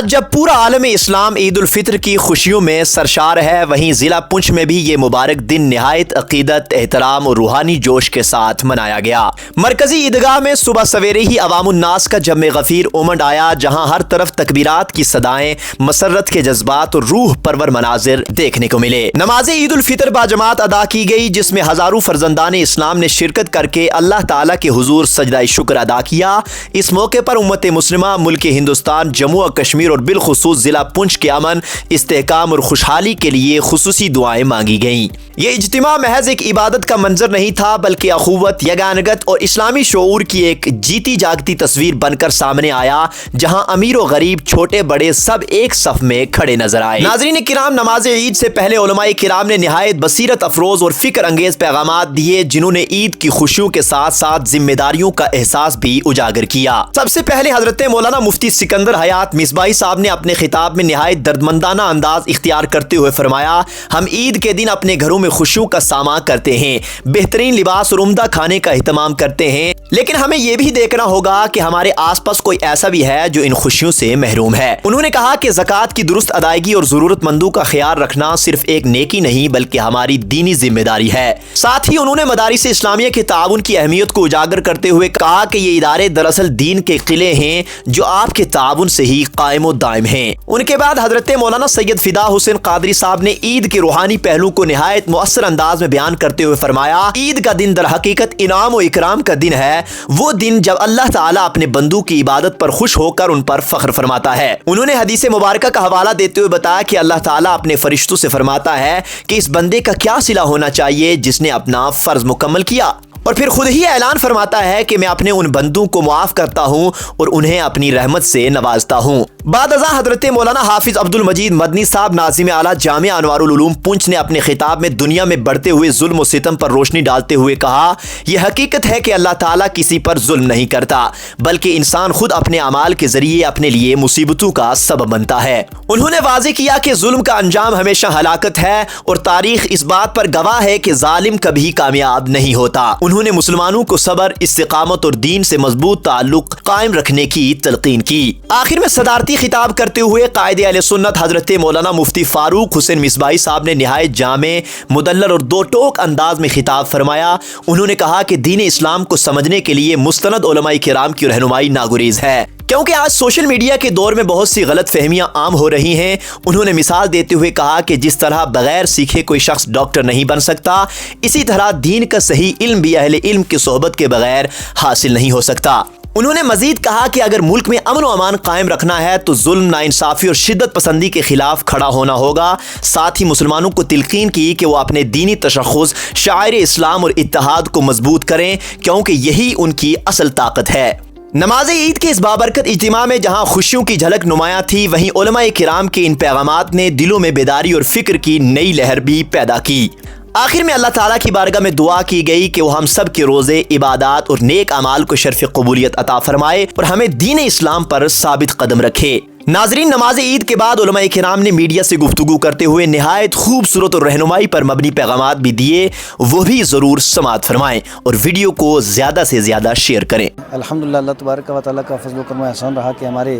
آج جب پورا عالم اسلام عید الفطر کی خوشیوں میں سرشار ہے، وہیں ضلع پونچھ میں بھی یہ مبارک دن نہایت عقیدت، احترام اور روحانی جوش کے ساتھ منایا گیا۔ مرکزی عیدگاہ میں صبح سویرے ہی عوام الناس کا جم غفیر امڈ آیا، جہاں ہر طرف تکبیرات کی صدائیں، مسرت کے جذبات اور روح پرور مناظر دیکھنے کو ملے۔ نماز عید الفطر باجماعت ادا کی گئی، جس میں ہزاروں فرزندان اسلام نے شرکت کر کے اللہ تعالیٰ کے حضور سجدہ شکر ادا کیا۔ اس موقع پر امت مسلمہ، ملک ہندوستان، جموں و کشمیر اور بالخصوص ضلع پونچھ کے امن، استحکام اور خوشحالی کے لیے خصوصی دعائیں مانگی گئیں۔ یہ اجتماع محض ایک عبادت کا منظر نہیں تھا، بلکہ اخوت، یگانگت اور اسلامی شعور کی ایک جیتی جاگتی تصویر بن کر سامنے آیا، جہاں امیر و غریب، چھوٹے بڑے سب ایک صف میں کھڑے نظر آئے۔ ناظرین کرام، نماز عید سے پہلے علماء کرام نے نہایت بصیرت افروز اور فکر انگیز پیغامات دیے، جنہوں نے عید کی خوشیوں کے ساتھ ساتھ ذمہ داریوں کا احساس بھی اجاگر کیا۔ سب سے پہلے حضرت مولانا مفتی سکندر حیات مصباحی صاحب نے اپنے خطاب میں نہایت دردمندانہ انداز اختیار کرتے ہوئے فرمایا، ہم عید کے دن اپنے گھروں میں خوشیوں کا ساماں کرتے ہیں، بہترین لباس اور عمدہ کھانے کا اہتمام کرتے ہیں، لیکن ہمیں یہ بھی دیکھنا ہوگا کہ ہمارے آس پاس کوئی ایسا بھی ہے جو ان خوشیوں سے محروم ہے۔ انہوں نے کہا کہ زکوٰۃ کی درست ادائیگی اور ضرورت مندوں کا خیال رکھنا صرف ایک نیکی نہیں بلکہ ہماری دینی ذمہ داری ہے۔ ساتھ ہی انہوں نے مدارس اسلامیہ کے تعاون کی اہمیت کو اجاگر کرتے ہوئے کہا کہ یہ ادارے دراصل دین کے قلعے ہیں جو آپ کے تعاون سے ہی قائم و دائم ہیں۔ ان کے بعد حضرت مولانا سید فدا حسین قادری صاحب نے عید کے روحانی پہلو کو نہایت مؤثر انداز میں بیان کرتے ہوئے فرمایا، عید کا دن در حقیقت انعام و اکرام کا دن ہے، وہ دن جب اللہ تعالیٰ اپنے بندوں کی عبادت پر خوش ہو کر ان پر فخر فرماتا ہے۔ انہوں نے حدیث مبارکہ کا حوالہ دیتے ہوئے بتایا کہ اللہ تعالیٰ اپنے فرشتوں سے فرماتا ہے کہ اس بندے کا کیا صلہ ہونا چاہیے جس نے اپنا فرض مکمل کیا، اور پھر خود ہی اعلان فرماتا ہے کہ میں اپنے ان بندوں کو معاف کرتا ہوں اور انہیں اپنی رحمت سے نوازتا ہوں۔ بعد ازاں حضرت مولانا حافظ عبد المجید مدنی صاحب ناظم اعلیٰ جامعہ انوار العلوم پونچھ نے اپنے خطاب میں دنیا میں بڑھتے ہوئے ظلم و ستم پر روشنی ڈالتے ہوئے کہا، یہ حقیقت ہے کہ اللہ تعالیٰ کسی پر ظلم نہیں کرتا، بلکہ انسان خود اپنے اعمال کے ذریعے اپنے لیے مصیبتوں کا سبب بنتا ہے۔ انہوں نے واضح کیا کہ ظلم کا انجام ہمیشہ ہلاکت ہے، اور تاریخ اس بات پر گواہ ہے کہ ظالم کبھی کامیاب نہیں ہوتا۔ انہوں نے مسلمانوں کو صبر، استقامت اور دین سے مضبوط تعلق قائم رکھنے کی تلقین کی۔ آخر میں صدارتی خطاب کرتے ہوئے قائد اہل سنت حضرت مولانا مفتی فاروق حسین مصباحی صاحب نے نہایت جامع، مدلل اور دو ٹوک انداز میں خطاب فرمایا۔ انہوں نے کہا کہ دین اسلام کو سمجھنے کے لیے مستند علماء کرام کی رہنمائی ناگزیر ہے، کیونکہ آج سوشل میڈیا کے دور میں بہت سی غلط فہمیاں عام ہو رہی ہیں۔ انہوں نے مثال دیتے ہوئے کہا کہ جس طرح بغیر سیکھے کوئی شخص ڈاکٹر نہیں بن سکتا، اسی طرح دین کا صحیح علم بھی اہل علم کی صحبت کے بغیر حاصل نہیں ہو سکتا۔ انہوں نے مزید کہا کہ اگر ملک میں امن و امان قائم رکھنا ہے تو ظلم، ناانصافی اور شدت پسندی کے خلاف کھڑا ہونا ہوگا۔ ساتھ ہی مسلمانوں کو تلقین کی کہ وہ اپنے دینی تشخص، شعائر اسلام اور اتحاد کو مضبوط کریں، کیونکہ یہی ان کی اصل طاقت ہے۔ نماز عید کے اس بابرکت اجتماع میں جہاں خوشیوں کی جھلک نمایاں تھی، وہیں علماء کرام کے ان پیغامات نے دلوں میں بیداری اور فکر کی نئی لہر بھی پیدا کی۔ آخر میں اللہ تعالیٰ کی بارگاہ میں دعا کی گئی کہ وہ ہم سب کے روزے، عبادات اور نیک اعمال کو شرف قبولیت عطا فرمائے اور ہمیں دین اسلام پر ثابت قدم رکھے۔ ناظرین، نماز عید کے بعد علماء کرام نے میڈیا سے گفتگو کرتے ہوئے نہایت خوبصورت اور رہنمائی پر مبنی پیغامات بھی دیے، وہ بھی ضرور سماعت فرمائیں اور ویڈیو کو زیادہ سے زیادہ شیئر کریں۔ الحمدللہ، اللہ تبارک و تعالیٰ کا فضل و کرم و احسان رہا کہ ہمارے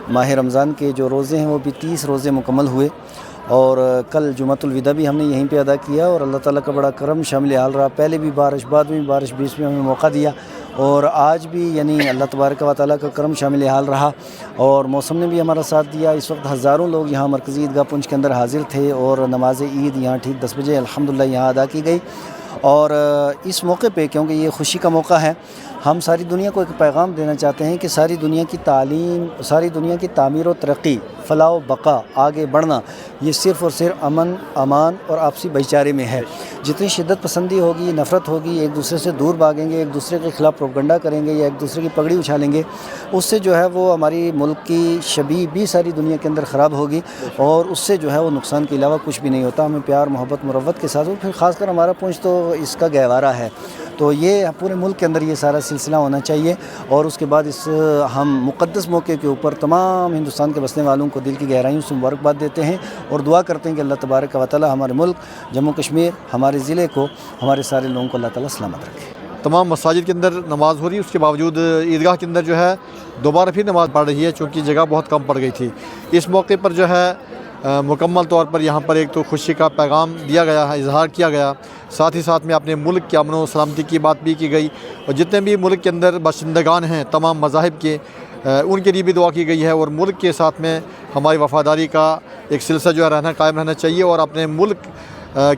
ماہ رمضان کے جو روزے ہیں وہ بھی 30 روزے مکمل ہوئے، اور کل جمعۃ الوداع بھی ہم نے یہیں پہ ادا کیا، اور اللہ تعالیٰ کا بڑا کرم شامل حال رہا۔ پہلے بھی بارش، بعد میں بھی بارش، بیچ میں ہمیں موقع دیا، اور آج بھی یعنی اللہ تبارک و تعالیٰ کا کرم شامل حال رہا، اور موسم نے بھی ہمارا ساتھ دیا۔ اس وقت ہزاروں لوگ یہاں مرکزی عیدگاہ پونچھ کے اندر حاضر تھے، اور نماز عید یہاں ٹھیک 10 بجے الحمدللہ یہاں ادا کی گئی۔ اور اس موقع پہ کیونکہ یہ خوشی کا موقع ہے، ہم ساری دنیا کو ایک پیغام دینا چاہتے ہیں کہ ساری دنیا کی تعلیم، ساری دنیا کی تعمیر و ترقی، فلاح و بقا، آگے بڑھنا، یہ صرف اور صرف امن، امان اور آپسی بھائی چارے میں ہے۔ جتنی شدت پسندی ہوگی، نفرت ہوگی، ایک دوسرے سے دور بھاگیں گے، ایک دوسرے کے خلاف پروپیگنڈا کریں گے یا ایک دوسرے کی پگڑی اچھالیں گے، اس سے جو ہے وہ ہماری ملک کی شبیہ بھی ساری دنیا کے اندر خراب ہوگی، اور اس سے جو ہے وہ نقصان کے علاوہ کچھ بھی نہیں ہوتا۔ ہمیں پیار، محبت، مروت کے ساتھ، اور پھر خاص کر ہمارا پونچھ تو اس کا گہوارہ ہے، تو یہ پورے ملک کے اندر یہ سارا سلسلہ ہونا چاہیے۔ اور اس کے بعد اس ہم مقدس موقع کے اوپر تمام ہندوستان کے بسنے والوں کو دل کی گہرائیوں سے مبارکباد دیتے ہیں، اور دعا کرتے ہیں کہ اللہ تبارک و تعالی ہمارے ملک جموں کشمیر، ہمارے ضلع کو، ہمارے سارے لوگوں کو اللہ تعالی سلامت رکھے۔ تمام مساجد کے اندر نماز ہو رہی ہے، اس کے باوجود عیدگاہ کے اندر جو ہے دوبارہ پھر نماز پڑھ رہی ہے، چونکہ جگہ بہت کم پڑ گئی تھی۔ اس موقع پر جو ہے مکمل طور پر یہاں پر ایک تو خوشی کا پیغام دیا گیا ہے، اظہار کیا گیا، ساتھ ہی ساتھ میں اپنے ملک کے امن و سلامتی کی بات بھی کی گئی، اور جتنے بھی ملک کے اندر باشندگان ہیں تمام مذاہب کے ان کے لیے بھی دعا کی گئی ہے، اور ملک کے ساتھ میں ہماری وفاداری کا ایک سلسلہ جو ہے قائم رہنا چاہیے، اور اپنے ملک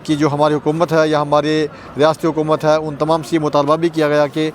کی جو ہماری حکومت ہے یا ہماری ریاستی حکومت ہے ان تمام سے یہ مطالبہ بھی کیا گیا کہ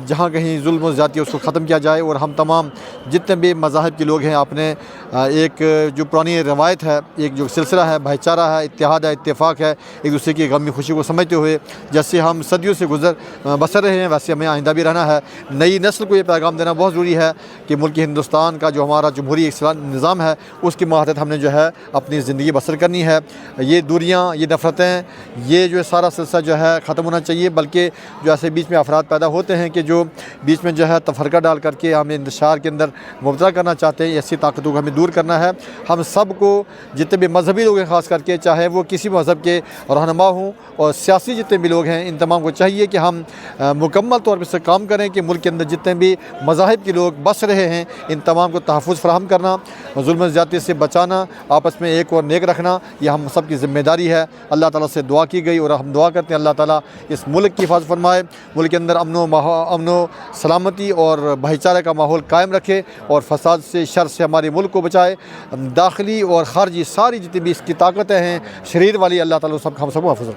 جہاں کہیں ظلم و زیادتی اس کو ختم کیا جائے، اور ہم تمام جتنے بھی مذاہب کے لوگ ہیں اپنے ایک جو پرانی روایت ہے، ایک جو سلسلہ ہے، بھائی چارہ ہے، اتحاد ہے، اتفاق ہے، ایک دوسرے کی غم خوشی کو سمجھتے ہوئے جیسے ہم صدیوں سے بسر رہے ہیں ویسے ہمیں آئندہ بھی رہنا ہے۔ نئی نسل کو یہ پیغام دینا بہت ضروری ہے کہ ملک ہندوستان کا جو ہمارا جمہوری نظام ہے اس کے ماتحت ہم نے جو ہے اپنی زندگی بسر کرنی ہے۔ یہ دوریاں، یہ نفرتیں، یہ جو سارا سلسلہ جو ہے ختم ہونا چاہیے، بلکہ جو ایسے بیچ میں افراد پیدا ہوتے ہیں کہ جو بیچ میں جو ہے تفرقہ ڈال کر کے ہمیں انتشار کے اندر مبتلا کرنا چاہتے ہیں، ایسی طاقتوں کو ہمیں دور کرنا ہے۔ ہم سب کو جتنے بھی مذہبی لوگ ہیں خاص کر کے، چاہے وہ کسی مذہب کے رہنما ہوں اور سیاسی جتنے بھی لوگ ہیں، ان تمام کو چاہیے کہ ہم مکمل طور پر سے کام کریں کہ ملک کے اندر جتنے بھی مذاہب کے لوگ بس رہے ہیں ان تمام کو تحفظ فراہم کرنا، ظلم و زیادتی سے بچانا، آپس میں ایک اور نیک رکھنا، یہ ہم سب کی ذمہ داری ہے۔ اللہ تعالیٰ سے دعا کی گئی اور ہم دعا کرتے ہیں اللہ تعالیٰ اس ملک کی حفاظت فرمائے، ملک کے اندر امن و سلامتی اور بھائی چارے کا ماحول قائم رکھے، اور فساد سے، شر سے ہمارے ملک کو بچائے، داخلی اور خارجی ساری جتنی بھی اس کی طاقتیں ہیں شریر والی، اللہ تعالیٰ ہم سب کو حفظ